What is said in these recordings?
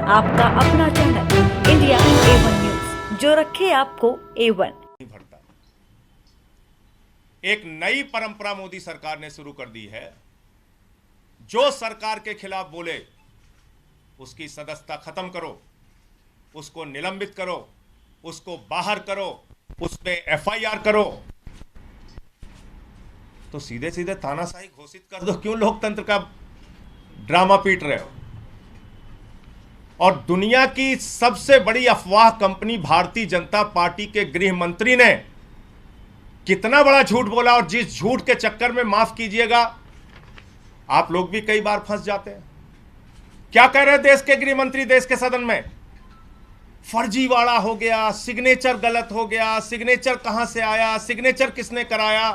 आपका अपना channel India A1 news, जो रखे आपको A1। भरता एक नई परंपरा मोदी सरकार ने शुरू कर दी है। जो सरकार के खिलाफ बोले उसकी सदस्यता खत्म करो, उसको निलंबित करो, उसको बाहर करो, उस पे FIR करो। तो सीधे सीधे तानाशाही घोषित कर दो। क्यों लोकतंत्र का ड्रामा पीट रहे हो? और दुनिया की सबसे बड़ी अफवाह कंपनी भारतीय जनता पार्टी के गृह मंत्री ने कितना बड़ा झूठ बोला, और जिस झूठ के चक्कर में, माफ कीजिएगा, आप लोग भी कई बार फंस जाते हैं। क्या कह रहे हैं देश के गृह मंत्री देश के सदन में? फर्जीवाड़ा हो गया, सिग्नेचर गलत हो गया, सिग्नेचर कहां से आया, सिग्नेचर किसने कराया।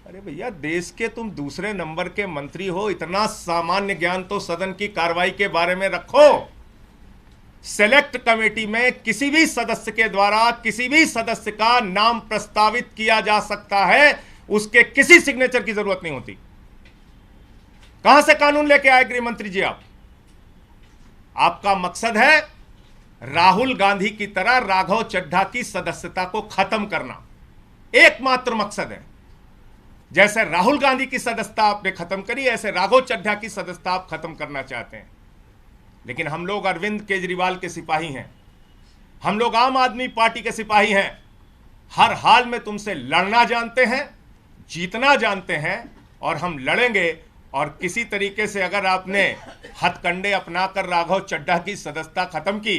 अरे भैया, देश के तुम दूसरे नंबर के मंत्री हो, इतना सामान्य ज्ञान तो सदन की कार्रवाई के बारे में रखो। सेलेक्ट कमेटी में किसी भी सदस्य के द्वारा किसी भी सदस्य का नाम प्रस्तावित किया जा सकता है, उसके किसी सिग्नेचर की जरूरत नहीं होती। कहां से कानून लेके आए गृह मंत्री जी आप? आपका मकसद है राहुल गांधी की तरह राघव चड्ढा की सदस्यता को खत्म करना। एकमात्र मकसद है। जैसे राहुल गांधी की सदस्यता आपने खत्म करी, ऐसे राघव चड्ढा की सदस्यता आप खत्म करना चाहते हैं। लेकिन हम लोग अरविंद केजरीवाल के सिपाही हैं, हम लोग आम आदमी पार्टी के सिपाही हैं। हर हाल में तुमसे लड़ना जानते हैं, जीतना जानते हैं, और हम लड़ेंगे। और किसी तरीके से अगर आपने हथकंडे अपनाकर राघव चड्ढा की सदस्यता खत्म की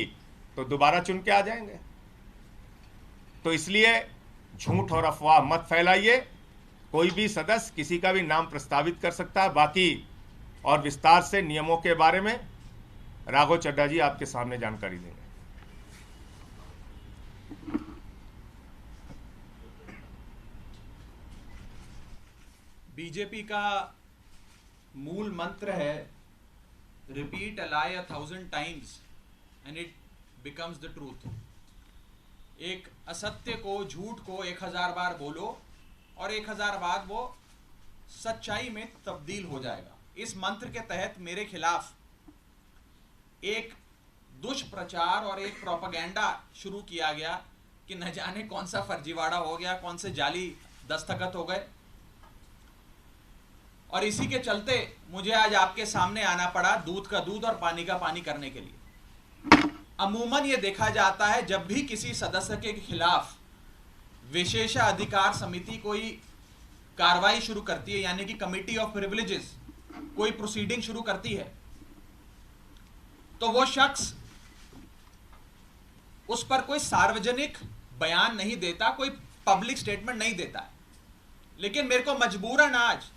तो दोबारा चुन के आ जाएंगे। तो इसलिए झूठ और अफवाह मत फैलाइए। कोई भी सदस्य किसी का भी नाम प्रस्तावित कर सकता है। बाकी और विस्तार से नियमों के बारे में राघव चड्ढा जी आपके सामने जानकारी देंगे। बीजेपी का मूल मंत्र है, repeat a lie 1000 times and it becomes the truth. एक असत्य को, झूठ को 1000 बार बोलो और 1000 बाद वो सच्चाई में तब्दील हो जाएगा। इस मंत्र के तहत मेरे खिलाफ एक दुष्प्रचार और एक प्रोपेगेंडा शुरू किया गया कि न जाने कौन सा फर्जीवाड़ा हो गया, कौन से जाली दस्तखत हो गए, और इसी के चलते मुझे आज आपके सामने आना पड़ा दूध का दूध और पानी का पानी करने के लिए। अमूमन ये देखा जाता है जब भी किसी सदस्य के खिलाफ विशेषाधिकार समिति कोई कार्रवाई शुरू करती है, यानी कि कमिटी ऑफ प्रिविलेजेस कोई प्रोसीडिंग शुरू करती है, तो वो शख्स उस पर कोई सार्वजनिक बयान नहीं देता, कोई पब्लिक स्टेटमेंट नहीं देता है। लेकिन मेरे को मजबूरन आज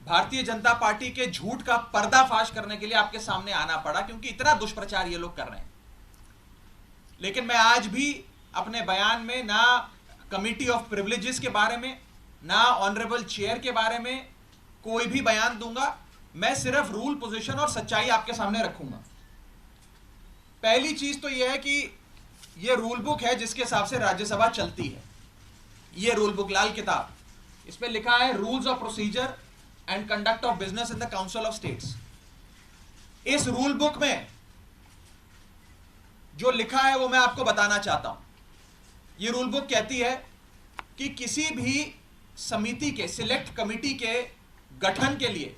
भारतीय जनता पार्टी के झूठ का पर्दाफाश करने के लिए आपके सामने आना पड़ा, क्योंकि इतना दुष्प्रचार ये लोग कर रहे हैं। लेकिन मैं आज भी अपने बयान में ना कमिटी ऑफ प्रिविलेजेस के बारे में, ना ऑनरेबल चेयर के बारे में कोई भी बयान दूंगा। मैं सिर्फ रूल, पोजीशन और सच्चाई आपके सामने रखूंगा। पहली चीज तो यह है कि यह रूल बुक है जिसके हिसाब से राज्यसभा चलती है। यह रूल बुक, लाल किताब, इस पे लिखा है rules of procedure and conduct of business in the council of states. इस रूल बुक में जो लिखा है वो मैं आपको बताना चाहता हूं। यह रूल बुक कहती है कि किसी भी समिति के, सिलेक्ट कमिटी के गठन के लिए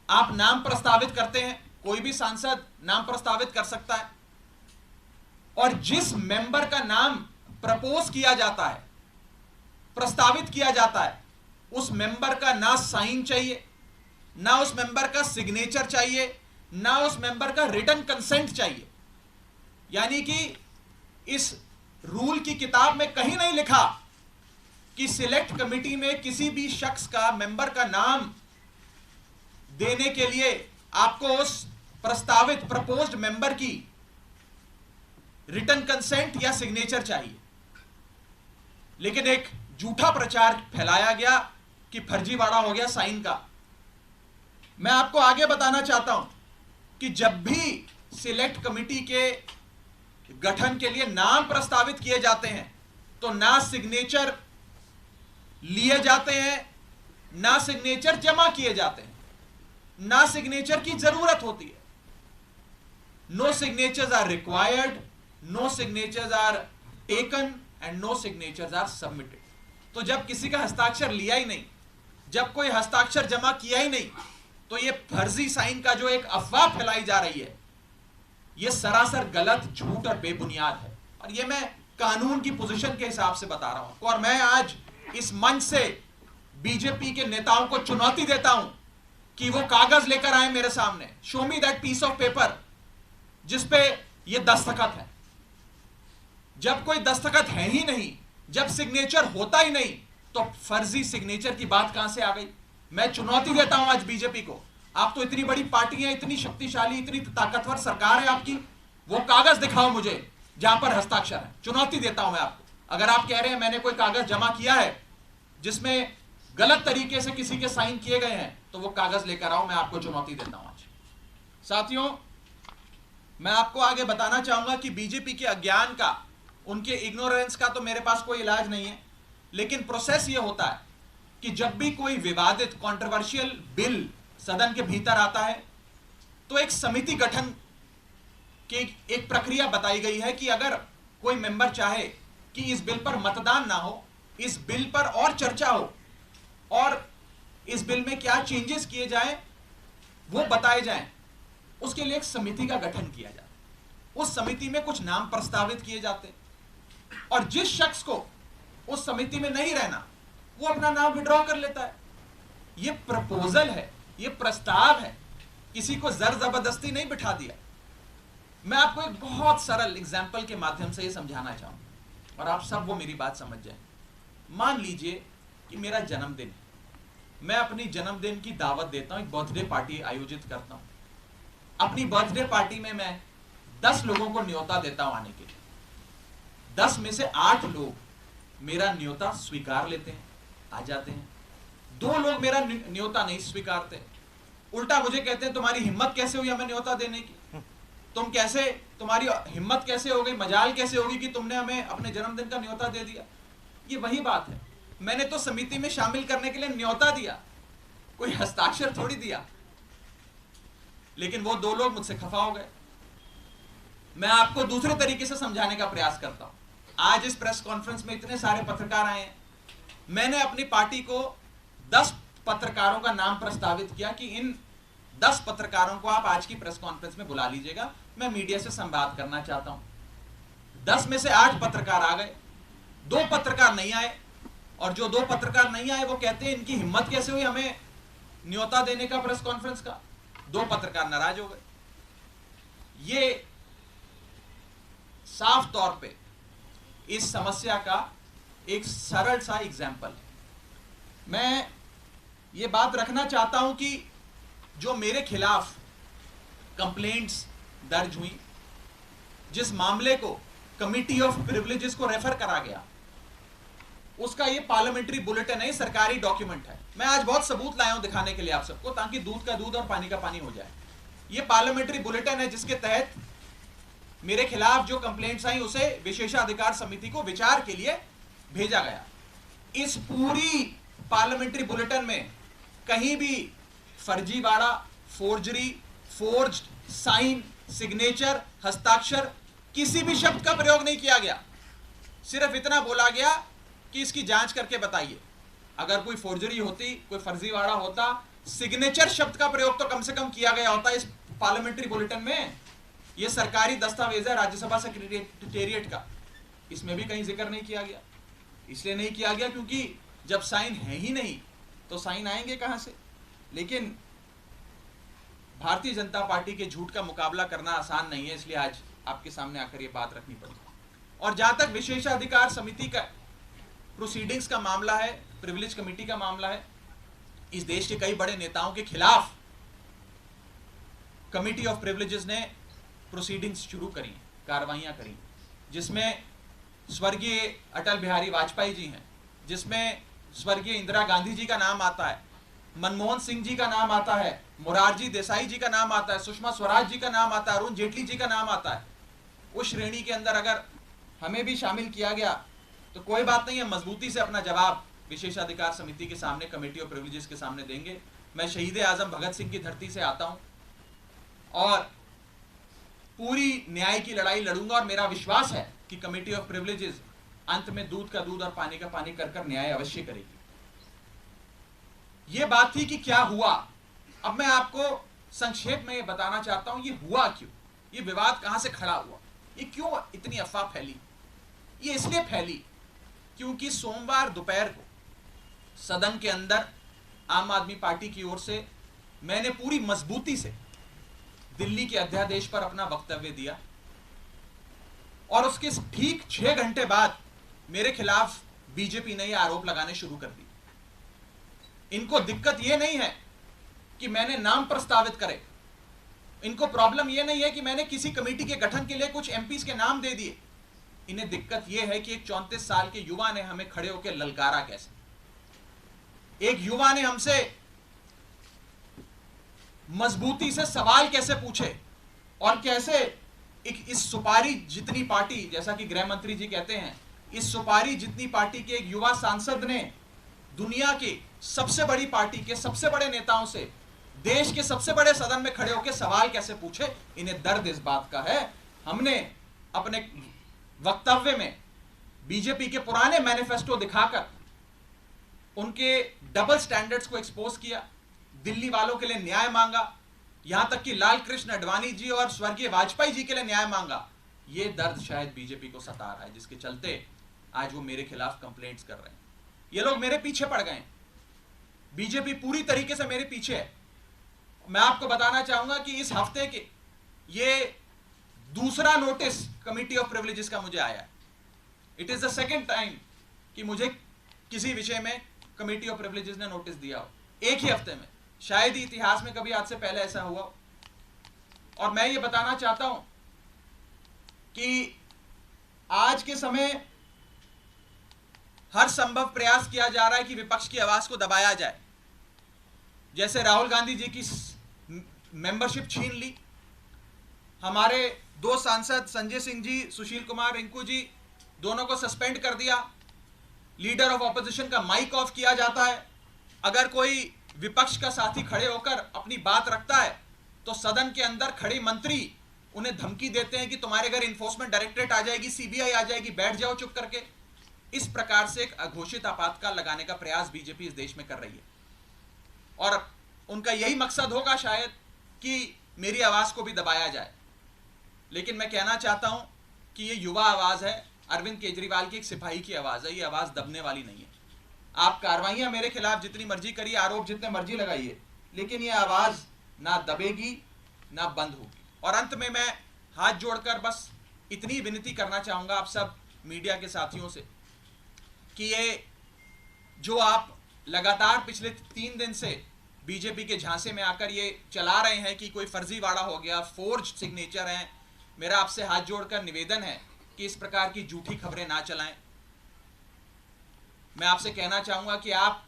आप नाम प्रस्तावित करते हैं, कोई भी सांसद नाम प्रस्तावित कर सकता है, और जिस मेंबर का नाम प्रपोज किया जाता है, प्रस्तावित किया जाता है, उस मेंबर का ना साइन चाहिए, ना उस मेंबर का सिग्नेचर चाहिए, ना उस मेंबर का रिटन कंसेंट चाहिए। यानी कि इस रूल की किताब में कहीं नहीं लिखा कि सिलेक्ट कमिटी में किसी भी शख्स का, मेंबर का नाम देने के लिए आपको उस प्रस्तावित, प्रपोज्ड मेंबर की रिटन कंसेंट या सिग्नेचर चाहिए। लेकिन एक झूठा प्रचार फैलाया गया कि फर्जीवाड़ा हो गया साइन का। मैं आपको आगे बताना चाहता हूं कि जब भी सिलेक्ट कमिटी के गठन के लिए नाम प्रस्तावित किए जाते हैं तो ना सिग्नेचर लिए जाते हैं, ना सिग्नेचर जमा किए जाते हैं, ना सिग्नेचर की जरूरत होती है। No signatures are required, no signatures are taken and no signatures are submitted. तो जब किसी का हस्ताक्षर लिया ही नहीं, जब कोई हस्ताक्षर जमा किया ही नहीं, तो ये फर्जी साइन का जो एक अफवाह फैलाई जा रही है, ये सरासर गलत, झूठ और बेबुनियाद है। और ये मैं कानून की पोजीशन के हिसाब से बता रहा हूं। और मैं आज इस मंच से बीजेपी के नेताओं को चुनौती देता हूं कि वो कागज लेकर आए मेरे सामने, show me that piece of paper जिसपे ये दस्तखत है। जब कोई दस्तखत है ही नहीं, जब सिग्नेचर होता ही नहीं, तो फर्जी सिग्नेचर की बात कहां से आ गई? मैं चुनौती देता हूं आज बीजेपी को, आप तो इतनी बड़ी पार्टी है, इतनी शक्तिशाली, इतनी ताकतवर सरकार है आपकी, वो कागज दिखाओ मुझे जहां पर हस्ताक्षर है। चुनौती देता हूं मैं आपको। अगर आप कह रहे हैं मैंने कोई कागज जमा किया है जिसमें गलत तरीके से किसी के साइन किए गए हैं, तो वो कागज लेकर आओ, मैं आपको चुनौती देता हूं आज। साथियों, मैं आपको आगे बताना चाहूंगा कि बीजेपी के अज्ञान का, उनके इग्नोरेंस का तो मेरे पास कोई इलाज नहीं है, लेकिन प्रोसेस ये होता है कि जब भी कोई विवादित कंट्रोवर्शियल बिल सदन के भीतर आता है, तो एक समिति गठन की एक प्रक्रिया बताई गई है कि अगर कोई मेंबर चाहे कि इस बिल पर मतदान ना हो, इस बिल पर और चर्चा हो और इस बिल में क्या चेंजेस किए जाएं वो बताए जाएं, उसके लिए एक समिति का गठन किया जाता है। उस समिति में कुछ नाम प्रस्तावित किए जाते हैं और जिस शख्स को उस समिति में नहीं रहना, वो अपना नाम विड्रॉ कर लेता है। ये प्रपोजल है, ये प्रस्ताव है, किसी को जर जबरदस्ती नहीं बिठा दिया। मैं आपको एक बहुत सरल एग्जाम्पल के माध्यम से ये समझाना चाहूंगा और आप सब वो मेरी बात समझ जाएं। मान लीजिए कि मेरा जन्मदिन है, मैं अपनी जन्मदिन की दावत देता हूं, एक बर्थडे पार्टी आयोजित करता हूं। अपनी बर्थडे पार्टी में मैं 10 लोगों को न्योता देता हूं आने के लिए। 10 में से 8 लोग मेरा न्योता स्वीकार लेते हैं, आ जाते हैं। 2 लोग मेरा न्योता नहीं स्वीकारते, उल्टा मुझे कहते हैं तुम्हारी हिम्मत कैसे हुई हमें न्योता देने की, तुम्हारी हिम्मत कैसे हो गई, मजाल कैसे होगी कि तुमने हमें अपने जन्मदिन का न्योता दे दिया। ये वही बात है, मैंने तो समिति में शामिल करने के लिए न्योता दिया, कोई हस्ताक्षर थोड़ी दिया। लेकिन वो 2 लोग मुझसे खफा हो गए। मैं आपको दूसरे तरीके से समझाने का प्रयास करता हूं। आज इस प्रेस कॉन्फ्रेंस में इतने सारे पत्रकार आए हैं, मैंने अपनी पार्टी को 10 पत्रकारों का नाम प्रस्तावित किया कि इन 10 पत्रकारों को आप आज की प्रेस कॉन्फ्रेंस में बुला लीजिएगा, मैं मीडिया से संवाद करना चाहता हूं। 10 में से 8 पत्रकार आ गए, 2 पत्रकार नहीं आए, और जो 2 पत्रकार नहीं आए वो कहते हैं इनकी हिम्मत कैसे हुई हमें न्योता देने का प्रेस कॉन्फ्रेंस का। 2 पत्रकार नाराज हो गए। ये साफ तौर पे इस समस्या का एक सरल सा एग्जाम्पल है। मैं ये बात रखना चाहता हूं कि जो मेरे खिलाफ कंप्लेंट्स दर्ज हुई, जिस मामले को कमिटी ऑफ प्रिविलेजेस को रेफर करा गया, उसका ये पार्लियामेंट्री बुलेटिन है, सरकारी डॉक्यूमेंट है। मैं आज बहुत सबूत लाया हूं दिखाने के लिए आप सबको, ताकि दूध का दूध और पानी का पानी हो जाए। ये पार्लियामेंट्री बुलेटिन है जिसके तहत मेरे खिलाफ जो कंप्लेंट्स आई उसे विशेषाधिकार समिति को विचार के लिए भेजा गया। इस पूरी पार्लियामेंट्री बुलेटिन में कहीं भी फर्जीवाड़ा, फोर्जरी, फोर्ज्ड साइन, सिग्नेचर, हस्ताक्षर, किसी भी शब्द का प्रयोग नहीं किया गया। सिर्फ इतना बोला गया कि इसकी जांच करके बताइए। अगर कोई फोर्जरी होती, कोई फर्जीवाड़ा होता, सिग्नेचर शब्द का प्रयोग तो कम से कम किया गया होता इस पार्लियामेंट्री बुलेटिन में। यह सरकारी दस्तावेज है राज्यसभा सेक्रेटेरिएट का, इसमें भी कहीं जिक्र नहीं किया गया। इसलिए नहीं किया गया क्योंकि जब साइन है ही नहीं तो साइन आएंगे कहां से। लेकिन भारतीय जनता पार्टी के झूठ का मुकाबला करना आसान नहीं है, इसलिए आज आपके सामने आकर यह बात रखनी पड़ी। और जहां तक विशेषाधिकार समिति का प्रोसीडिंग्स का मामला है, प्रिविलेज कमेटी का मामला है, इस देश के कई बड़े नेताओं के खिलाफ कमिटी ऑफ प्रिविलेजेस ने प्रोसीडिंग्स शुरू करी, कार्रवाइयां करी, जिसमें स्वर्गीय अटल बिहारी वाजपेयी जी हैं, जिसमें स्वर्गीय इंदिरा गांधी जी का नाम आता है, मनमोहन सिंह जी का नाम आता है, मोरारजी देसाई जी का नाम आता है, सुषमा स्वराज जी का नाम आता है, अरुण जेटली जी का नाम आता है। उस श्रेणी के अंदर अगर हमें भी शामिल किया गया तो कोई बात नहीं है, मजबूती से अपना जवाब विशेषाधिकार समिति के सामने, कमेटी ऑफ प्रिविलेजेस के सामने देंगे। मैं शहीद आजम भगत सिंह की धरती से आता हूं और पूरी न्याय की लड़ाई लड़ूंगा और मेरा विश्वास है कि कमेटी ऑफ प्रिविलेजेस अंत में दूध का दूध और पानी का पानी कर न्याय अवश्य करेगी। यह बात थी कि क्या हुआ। अब मैं आपको संक्षेप में यह बताना चाहता हूं, यह हुआ क्यों, यह विवाद कहां से खड़ा हुआ, ये क्यों इतनी अफवाह फैली। ये इसलिए फैली क्योंकि सोमवार दोपहर को सदन के अंदर आम आदमी पार्टी की ओर से मैंने पूरी मजबूती से दिल्ली के अध्यादेश पर अपना वक्तव्य दिया और उसके ठीक 6 घंटे बाद मेरे खिलाफ बीजेपी ने यह आरोप लगाने शुरू कर दिए। इनको दिक्कत यह नहीं है कि मैंने नाम प्रस्तावित करे, इनको प्रॉब्लम यह नहीं है कि मैंने किसी कमेटी के गठन के लिए कुछ एमपीज के नाम दे दिए। इन्हें दिक्कत यह है कि एक 34 साल के युवा ने हमें खड़े होकर ललकारा कैसे, एक युवा ने हमसे मजबूती से सवाल कैसे पूछे और कैसे इस सुपारी जितनी पार्टी, जैसा कि गृह मंत्री जी कहते हैं, इस सुपारी जितनी पार्टी के एक युवा सांसद ने दुनिया की सबसे बड़ी पार्टी के सबसे बड़े नेताओं से देश के सबसे बड़े सदन में खड़े होकर सवाल कैसे पूछे। इन्हें दर्द इस बात का है। हमने अपने वक्तव्य में बीजेपी के पुराने मैनिफेस्टो दिखाकर उनके डबल स्टैंडर्ड्स को एक्सपोज किया, दिल्ली वालों के लिए न्याय मांगा, यहां तक कि लाल कृष्ण अडवाणी जी और स्वर्गीय वाजपेयी जी के लिए न्याय मांगा। यह दर्द शायद बीजेपी को सता रहा है, जिसके चलते आज वो मेरे खिलाफ कंप्लेंट्स कर रहे हैं। ये लोग मेरे पीछे पड़ गए, बीजेपी पूरी तरीके से मेरे पीछे है। मैं आपको बताना चाहूंगा कि इस हफ्ते के ये दूसरा नोटिस कमेटी ऑफ प्रिविलेजेस का मुझे आया है। It is the second time कि मुझे किसी विषय में कमेटी ऑफ प्रिविलेजेस ने नोटिस दिया हो एक ही हफ्ते में। शायद ही इतिहास में कभी आज से पहले ऐसा हुआ हो। और मैं ये बताना चाहता हूं कि आज के समय हर संभव प्रयास किया जा रहा है कि विपक्ष की आवाज को दबाया जाए। जैसे राहुल गांधी जी की मेंबरशिप छीन ली, हमारे 2 सांसद संजय सिंह जी, सुशील कुमार रिंकू जी, दोनों को सस्पेंड कर दिया, लीडर ऑफ ऑपोजिशन का माइक ऑफ किया जाता है। अगर कोई विपक्ष का साथी खड़े होकर अपनी बात रखता है तो सदन के अंदर खड़े मंत्री उन्हें धमकी देते हैं कि तुम्हारे घर इन्फोर्समेंट डायरेक्टरेट आ जाएगी, सीबीआई आ जाएगी, बैठ जाओ चुप करके। इस प्रकार से एक अघोषित आपातकाल लगाने का प्रयास बीजेपी इस देश में कर रही है और उनका यही मकसद होगा शायद कि मेरी आवाज को भी दबाया जाए। लेकिन मैं कहना चाहता हूं कि ये युवा आवाज है, अरविंद केजरीवाल की एक सिपाही की आवाज है, ये आवाज दबने वाली नहीं है। आप कार्रवाइयां मेरे खिलाफ जितनी मर्जी करिए, आरोप जितने मर्जी लगाइए, लेकिन ये आवाज ना दबेगी ना बंद होगी। और अंत में मैं हाथ जोड़कर बस इतनी विनती करना चाहूंगा आप सब मीडिया के साथियों से कि ये जो आप लगातार पिछले 3 दिन से बीजेपी के झांसे में आकर ये चला रहे हैं कि कोई फर्जीवाड़ा हो गया, फोर्ज सिग्नेचर हैं, मेरा आपसे हाथ जोड़कर निवेदन है कि इस प्रकार की झूठी खबरें ना चलाएं। मैं आपसे कहना चाहूंगा कि आप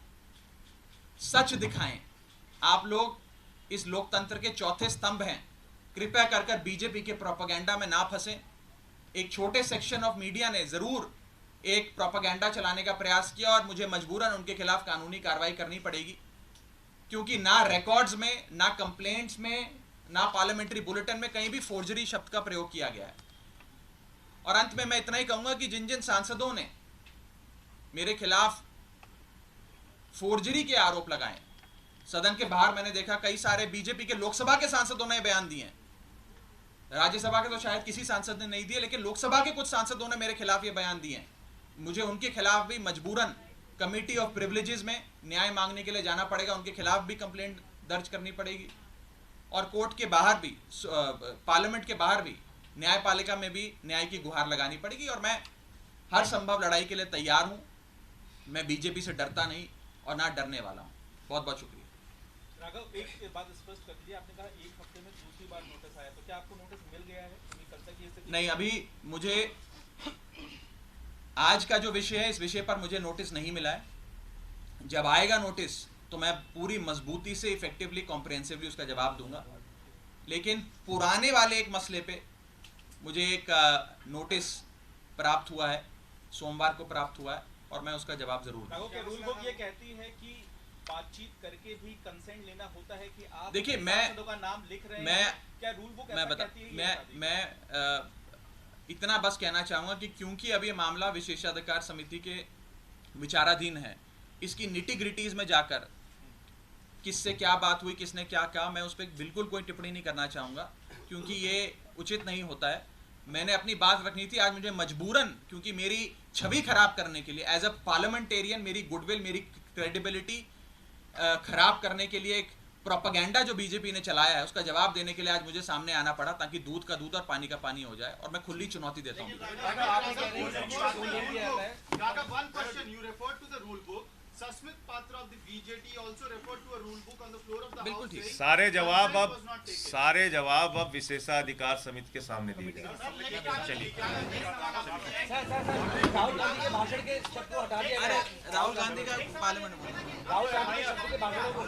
सच दिखाएं। आप लोग इस लोकतंत्र के चौथे स्तंभ हैं, कृपया कर बीजेपी के प्रोपेगेंडा में ना फंसें। एक छोटे सेक्शन ऑफ मीडिया ने जरूर एक प्रोपेगेंडा चलाने का प्रयास किया और मुझे मजबूरन उनके खिलाफ कानूनी कार्रवाई करनी पड़ेगी, क्योंकि ना रिकॉर्ड्स में, ना कंप्लेंट्स में, ना पार्लियामेंट्री बुलेटिन में कहीं भी फोर्जरी शब्द का प्रयोग किया गया है। और अंत में मैं इतना ही कहूंगा कि जिन जिन सांसदों ने मेरे खिलाफ फोर्जरी के आरोप लगाए, सदन के बाहर मैंने देखा कई सारे बीजेपी के लोकसभा के सांसदों ने बयान दिए हैं। राज्यसभा के तो शायद किसी सांसद ने नहीं दिए, लेकिन लोकसभा के कुछ सांसदों ने मेरे खिलाफ ये बयान दिए हैं। मुझे उनके खिलाफ भी मजबूरन कमेटी ऑफ प्रिविलेजेस में न्याय मांगने के लिए जाना पड़ेगा, उनके खिलाफ भी कंप्लेंट दर्ज करनी पड़ेगी और कोर्ट के बाहर भी, पार्लियामेंट के बाहर भी, न्यायपालिका में भी न्याय की गुहार लगानी पड़ेगी। और मैं हर संभव लड़ाई के लिए तैयार हूं। मैं बीजेपी से डरता नहीं और ना डरने वाला हूं। बहुत बहुत शुक्रिया। राघव, एक बात स्पष्ट कर दीजिए, आपने कहा 1 हफ्ते में दूसरी बार नोटिस आया, तो क्या आपको नोटिस मिल गया है? कल तक ये नहीं, अभी मुझे आज का जो विषय है इस विषय पर मुझे नोटिस नहीं मिला है। जब आएगा नोटिस तो मैं पूरी मजबूती से, इफेक्टिवली, कॉम्प्रिहेंसिवली उसका जवाब दूंगा। लेकिन पुराने वाले एक मसले पे मुझे एक नोटिस प्राप्त हुआ है, सोमवार को प्राप्त हुआ है और मैं उसका जवाब जरूर दूंगा। रूल बुक ये कहती है कि बातचीत करके भी कंसेंट लेना होता है कि आप देखिए, अपने मैं- सांसदों का नाम लिख रहे मैं- हैं, क्या रूल बुक मैं ऐसा बता कहती है? ये बता दीजिए। मैं इतना बस कहना चाहूँगा कि क्योंकि अब ये मामला विशेषाधिकार समिति के विचाराधीन है, इसकी निटी ग्रिटीज में जाकर किससे क्या बात हुई, किसने क्या कहा, मैं उस पर बिल्कुल कोई टिप्पणी नहीं करना चाहूँगा, क्योंकि ये उचित नहीं होता है। मैंने अपनी बात रखनी थी, आज मुझे मजबूरन, क्योंकि मेरी छवि खराब करने के लिए एज अ पार्लियामेंटेरियन, मेरी गुडविल, मेरी क्रेडिबिलिटी खराब करने के लिए एक प्रोपेगेंडा जो बीजेपी ने चलाया है, उसका जवाब देने के लिए आज मुझे सामने आना पड़ा, ताकि दूध का दूध और पानी का पानी हो जाए। और मैं खुली चुनौती देता हूँ। Gaga, one question. You referred to the rule book. Sasmit Patra of the BJT also referred to a rule book on the floor of the बिल्कुल House ठीक। saying सारे जवाब consent अब was not taken. सारे जवाब अब विशेषाधिकार समिति के सामने दिए गए। राहुल गांधी के भाषण के शब्द को हटा दिया अरे राहुल गांधी का पार्लियामेंट में राहुल गांधी के शब्द के भाषणों को